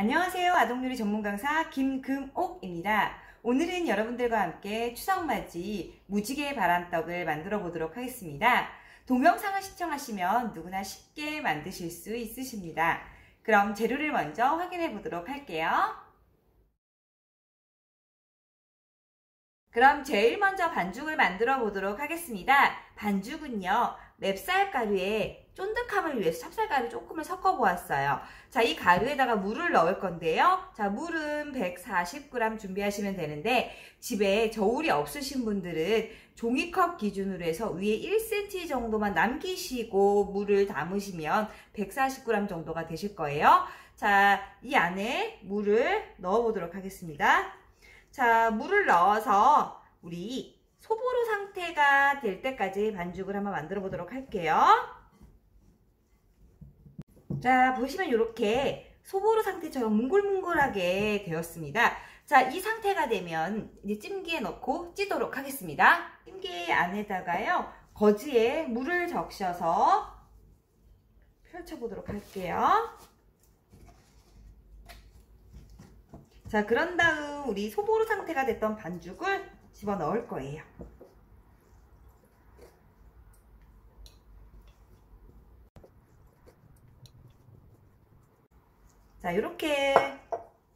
안녕하세요. 아동요리 전문 강사 김금옥입니다. 오늘은 여러분들과 함께 추석맞이 무지개 바람떡을 만들어 보도록 하겠습니다. 동영상을 시청하시면 누구나 쉽게 만드실 수 있으십니다. 그럼 재료를 먼저 확인해 보도록 할게요. 그럼 제일 먼저 반죽을 만들어 보도록 하겠습니다. 반죽은요, 맵쌀 가루에 쫀득함을 위해서 찹쌀가루 조금을 섞어 보았어요. 자, 이 가루에다가 물을 넣을 건데요. 자, 물은 140g 준비하시면 되는데, 집에 저울이 없으신 분들은 종이컵 기준으로 해서 위에 1cm 정도만 남기시고 물을 담으시면 140g 정도가 되실 거예요. 자, 이 안에 물을 넣어 보도록 하겠습니다. 자, 물을 넣어서 우리 소보로 상태가 될 때까지 반죽을 한번 만들어 보도록 할게요. 자, 보시면 이렇게 소보로 상태처럼 뭉글뭉글하게 되었습니다. 자, 이 상태가 되면 이제 찜기에 넣고 찌도록 하겠습니다. 찜기 안에다가요, 거지에 물을 적셔서 펼쳐보도록 할게요. 자, 그런 다음 우리 소보로 상태가 됐던 반죽을 집어넣을 거예요. 자, 이렇게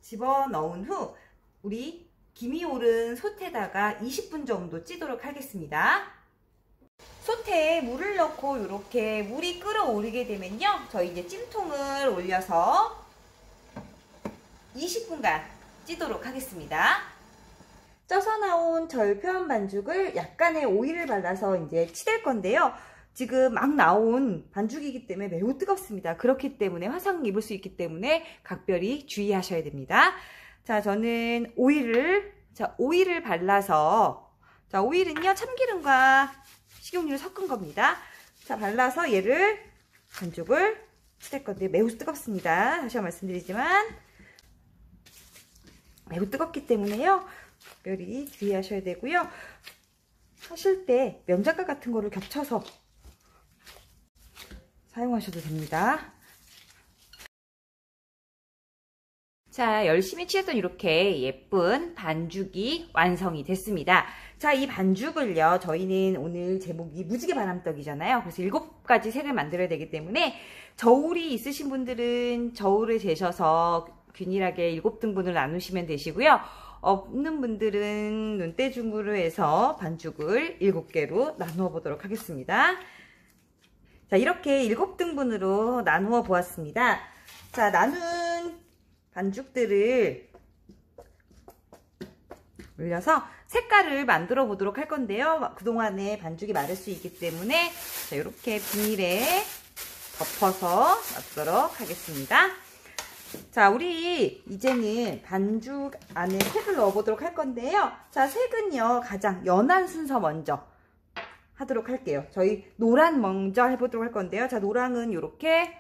집어넣은 후 우리 김이 오른 솥에다가 20분 정도 찌도록 하겠습니다. 솥에 물을 넣고 이렇게 물이 끓어오르게 되면요, 저희 이제 찜통을 올려서 20분간 찌도록 하겠습니다. 쪄서 나온 절편 반죽을 약간의 오일을 발라서 이제 치댈 건데요. 지금 막 나온 반죽이기 때문에 매우 뜨겁습니다. 그렇기 때문에 화상 입을 수 있기 때문에 각별히 주의하셔야 됩니다. 자, 저는 오일을 발라서, 자, 오일은요, 참기름과 식용유를 섞은 겁니다. 자, 발라서 반죽을 치댈 건데 매우 뜨겁습니다. 다시 한번 말씀드리지만 매우 뜨겁기 때문에요, 특별히 주의하셔야 되고요. 하실 때 면장갑 같은 거를 겹쳐서 사용하셔도 됩니다. 자, 열심히 치했던 이렇게 예쁜 반죽이 완성이 됐습니다. 자, 이 반죽을요, 저희는 오늘 제목이 무지개 바람떡이잖아요. 그래서 7가지 색을 만들어야 되기 때문에 저울이 있으신 분들은 저울을 재셔서 균일하게 7등분을 나누시면 되시고요. 없는 분들은 눈대중으로 해서 반죽을 7개로 나누어 보도록 하겠습니다. 자, 이렇게 7등분으로 나누어 보았습니다. 자, 나눈 반죽들을 올려서 색깔을 만들어 보도록 할 건데요. 그동안에 반죽이 마를 수 있기 때문에 자, 이렇게 비닐에 덮어서 놔두도록 하겠습니다. 자, 우리 이제는 반죽 안에 색을 넣어 보도록 할 건데요. 자, 색은요, 가장 연한 순서 먼저 하도록 할게요. 저희 노란 먼저 해보도록 할 건데요. 자, 노랑은 이렇게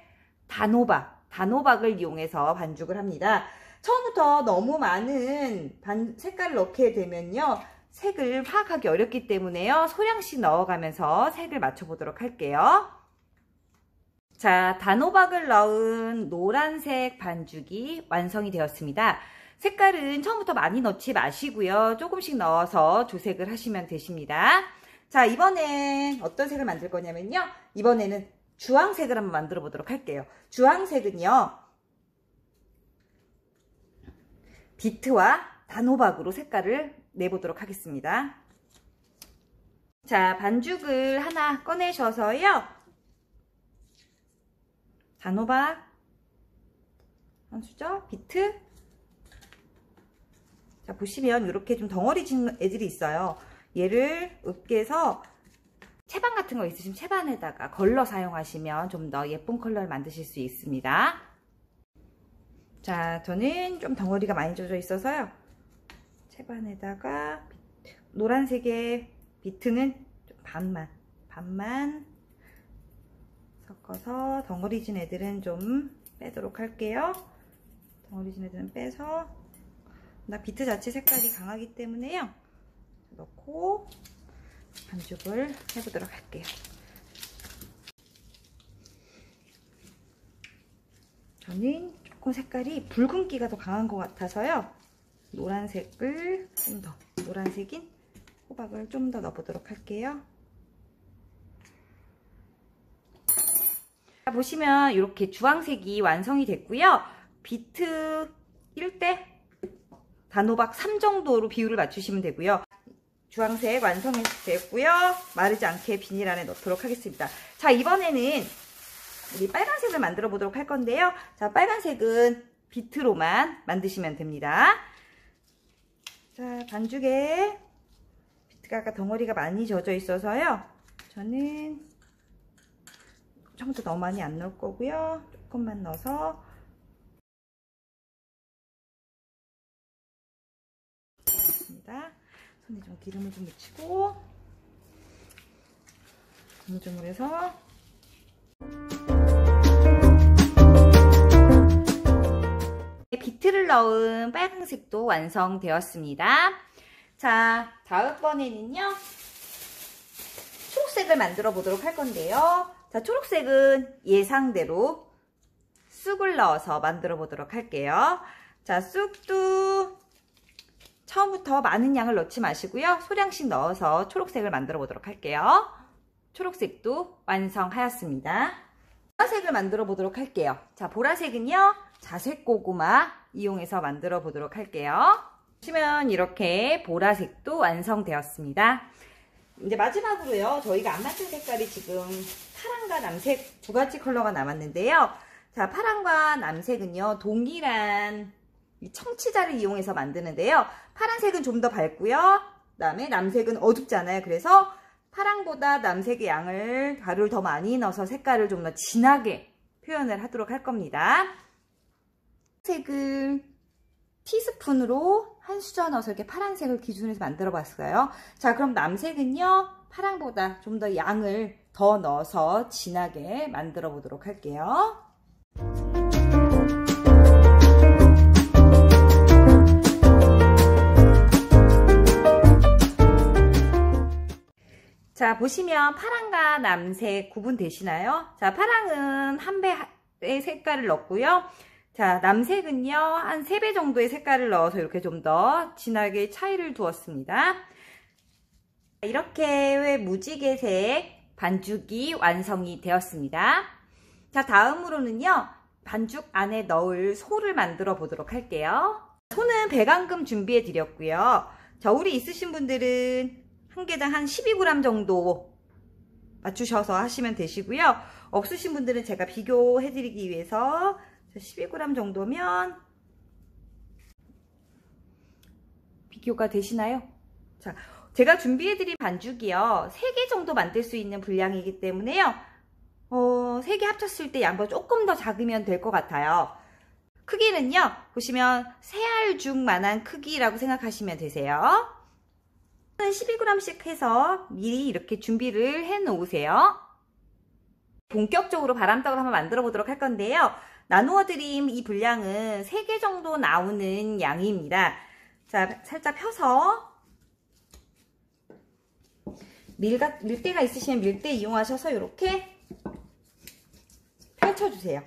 단호박을 이용해서 반죽을 합니다. 처음부터 너무 많은 색깔을 넣게 되면요, 색을 파악하기 어렵기 때문에요, 소량씩 넣어가면서 색을 맞춰보도록 할게요. 자, 단호박을 넣은 노란색 반죽이 완성이 되었습니다. 색깔은 처음부터 많이 넣지 마시고요, 조금씩 넣어서 조색을 하시면 되십니다. 자, 이번엔 어떤 색을 만들 거냐면요, 이번에는 주황색을 한번 만들어 보도록 할게요. 주황색은요, 비트와 단호박으로 색깔을 내보도록 하겠습니다. 자, 반죽을 하나 꺼내셔서요, 단호박 한 수저, 비트. 자, 보시면 이렇게 좀 덩어리 진 애들이 있어요. 얘를 으깨서 채반 같은 거 있으시면 채반에다가 걸러 사용하시면 좀 더 예쁜 컬러를 만드실 수 있습니다. 자, 저는 좀 덩어리가 많이 젖어 있어서요, 채반에다가 노란색의 비트는 좀 반만 섞어서, 덩어리 진 애들은 좀 빼도록 할게요. 덩어리 진 애들은 빼서, 나 비트 자체 색깔이 강하기 때문에요, 넣고 반죽을 해보도록 할게요. 저는 조금 색깔이 붉은기가 더 강한 것 같아서요. 노란색을 좀 더, 노란색인 호박을 좀 더 넣어보도록 할게요. 보시면 이렇게 주황색이 완성이 됐고요. 비트 1대 단호박 3 정도로 비율을 맞추시면 되고요. 주황색 완성됐고요. 마르지 않게 비닐 안에 넣도록 하겠습니다. 자, 이번에는 우리 빨간색을 만들어 보도록 할 건데요. 자, 빨간색은 비트로만 만드시면 됩니다. 자, 반죽에 비트가 아까 덩어리가 많이 젖어 있어서요. 저는 처음부터 너무 많이 안 넣을 거고요. 조금만 넣어서 넣습니다. 손에 좀 기름을 좀 묻히고 조물조물해서 비트를 넣은 빨간색도 완성되었습니다. 자, 다음번에는요 초록색을 만들어 보도록 할 건데요. 자, 초록색은 예상대로 쑥을 넣어서 만들어 보도록 할게요. 자, 쑥도 처음부터 많은 양을 넣지 마시고요. 소량씩 넣어서 초록색을 만들어 보도록 할게요. 초록색도 완성하였습니다. 보라색을 만들어 보도록 할게요. 자, 보라색은요 자색 고구마 이용해서 만들어 보도록 할게요. 보시면 이렇게 보라색도 완성되었습니다. 이제 마지막으로요, 저희가 안 맞춘 색깔이 지금 파랑과 남색 두 가지 컬러가 남았는데요. 자, 파랑과 남색은요 동일한 이 청치자를 이용해서 만드는데요. 파란색은 좀 더 밝고요. 그 다음에 남색은 어둡잖아요. 그래서 파랑보다 남색의 양을 가루를 더 많이 넣어서 색깔을 좀 더 진하게 표현을 하도록 할 겁니다. 색을 티스푼으로 한 수저 넣어서 이렇게 파란색을 기준으로 해서 만들어 봤어요. 자, 그럼 남색은요 파랑보다 좀 더 양을 더 넣어서 진하게 만들어 보도록 할게요. 자, 보시면 파랑과 남색 구분되시나요? 자, 파랑은 한 배의 색깔을 넣었고요. 자, 남색은요 한 3배 정도의 색깔을 넣어서 이렇게 좀 더 진하게 차이를 두었습니다. 이렇게 무지개색 반죽이 완성이 되었습니다. 자, 다음으로는요 반죽 안에 넣을 소를 만들어 보도록 할게요. 소는 100ｇ 준비해 드렸고요. 저울이 있으신 분들은 한 개당 한 12g 정도 맞추셔서 하시면 되시고요. 없으신 분들은 제가 비교해 드리기 위해서 12g 정도면 비교가 되시나요? 자, 제가 준비해 드린 반죽이요 3개 정도 만들 수 있는 분량이기 때문에요 3개 합쳤을 때 양보다 조금 더 작으면 될 것 같아요. 크기는요 보시면 새알죽만한 크기라고 생각하시면 되세요. 12g씩 해서 미리 이렇게 준비를 해 놓으세요. 본격적으로 바람떡을 한번 만들어 보도록 할 건데요. 나누어 드린 이 분량은 3개 정도 나오는 양입니다. 자, 살짝 펴서 밀대가 있으시면 밀대 이용하셔서 이렇게 펼쳐주세요.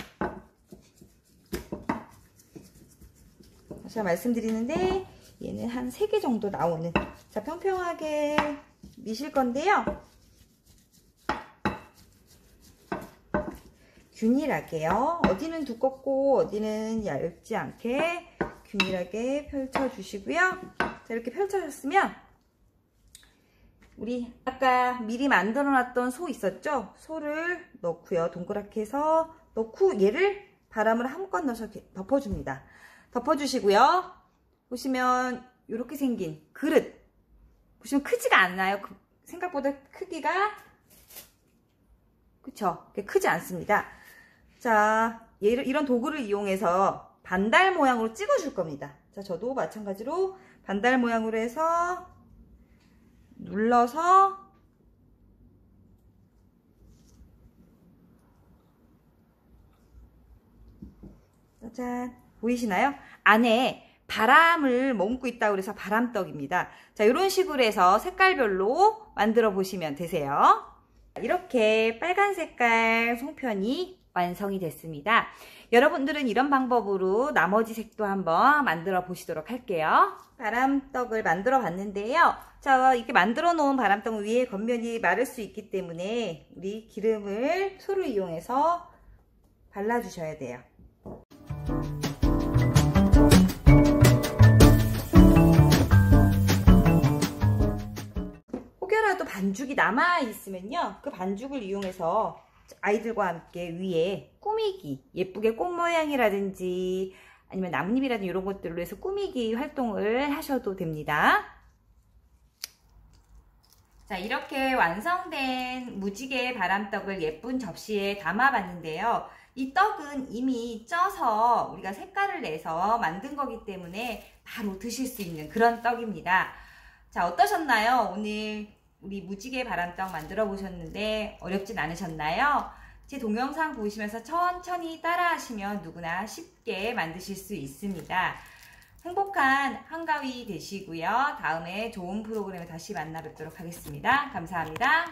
제가 말씀드리는데 얘는 한 3개 정도 나오는, 자, 평평하게 미실 건데요. 균일하게요. 어디는 두껍고 어디는 얇지 않게 균일하게 펼쳐주시고요. 자, 이렇게 펼쳐졌으면 우리 아까 미리 만들어 놨던 소 있었죠? 소를 넣고요. 동그랗게 해서 넣고 얘를 바람을 한껏 넣어서 이렇게 덮어줍니다. 덮어주시고요. 보시면 이렇게 생긴 그릇 보시면 크지가 않나요? 생각보다 크기가 그쵸? 크지 않습니다. 자, 이런 도구를 이용해서 반달 모양으로 찍어줄 겁니다. 자, 저도 마찬가지로 반달 모양으로 해서 눌러서 짜잔, 보이시나요? 안에 바람을 머금고 있다고 해서 바람떡입니다. 자, 이런 식으로 해서 색깔별로 만들어 보시면 되세요. 이렇게 빨간 색깔 송편이 완성이 됐습니다. 여러분들은 이런 방법으로 나머지 색도 한번 만들어 보시도록 할게요. 바람떡을 만들어 봤는데요. 자, 이렇게 만들어 놓은 바람떡 위에 겉면이 마를 수 있기 때문에 우리 기름을 소를 이용해서 발라주셔야 돼요. 혹여라도 반죽이 남아 있으면요, 그 반죽을 이용해서 아이들과 함께 위에 꾸미기, 예쁘게 꽃 모양이라든지 아니면 나뭇잎이라든지 이런 것들로 해서 꾸미기 활동을 하셔도 됩니다. 자, 이렇게 완성된 무지개 바람떡을 예쁜 접시에 담아 봤는데요. 이 떡은 이미 쪄서 우리가 색깔을 내서 만든 거기 때문에 바로 드실 수 있는 그런 떡입니다. 자, 어떠셨나요? 오늘 우리 무지개 바람떡 만들어 보셨는데 어렵진 않으셨나요? 제 동영상 보시면서 천천히 따라 하시면 누구나 쉽게 만드실 수 있습니다. 행복한 한가위 되시고요. 다음에 좋은 프로그램에 다시 만나 뵙도록 하겠습니다. 감사합니다.